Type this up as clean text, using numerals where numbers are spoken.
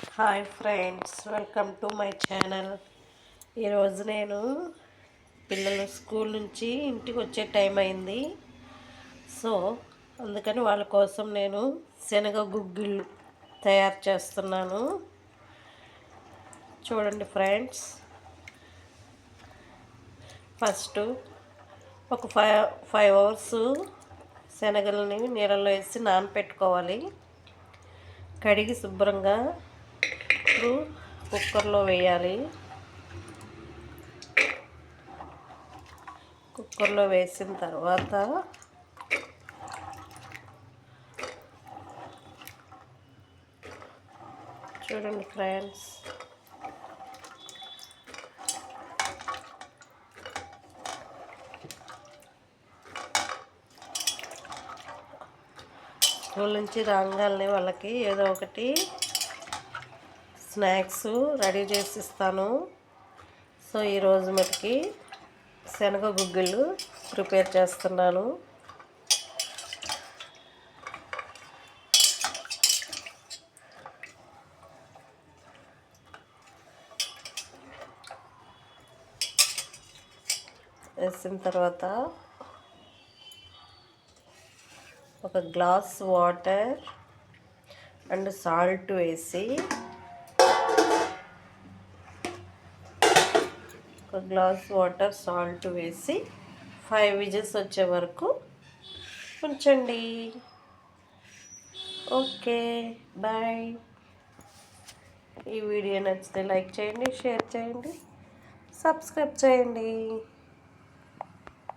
Hi friends, welcome to my channel. ఈరోజు నేను పిల్లలు స్కూల్ నుంచి ఇంటికి వచ్చే టైం అయింది. సో అందుకని వాళ్ళ కోసం నేను శనగ గుగ్గిళ్ళు తయారు చేస్తున్నాను. చూడండి ఫ్రెండ్స్, ఫస్ట్ ఒక ఫైవ్ అవర్స్ శనగలని నీళ్ళలో వేసి నానపెట్టుకోవాలి. కడిగి శుభ్రంగా కుక్కర్లో వేయాలి. కుక్కర్లో వేసిన తర్వాత చూడండి ఫ్రెండ్స్, స్కూల్ నుంచి రాగానే వాళ్ళకి ఏదో ఒకటి స్నాక్స్ రెడీ చేసి ఇస్తాను. సో ఈరోజు మటుకి శనగ గుగ్గిళ్ళు ప్రిపేర్ చేస్తున్నాను. వేసిన తర్వాత ఒక గ్లాస్ వాటర్ అండ్ సాల్ట్ వేసి ఒక గ్లాస్ వాటర్ సాల్ట్ వేసి 5 విజిల్స్ వచ్చే వరకు ఉంచండి. Okay, bye. ఈ వీడియో నచ్చితే లైక్ చేయండి, షేర్ చేయండి, సబ్స్క్రైబ్ చేయండి.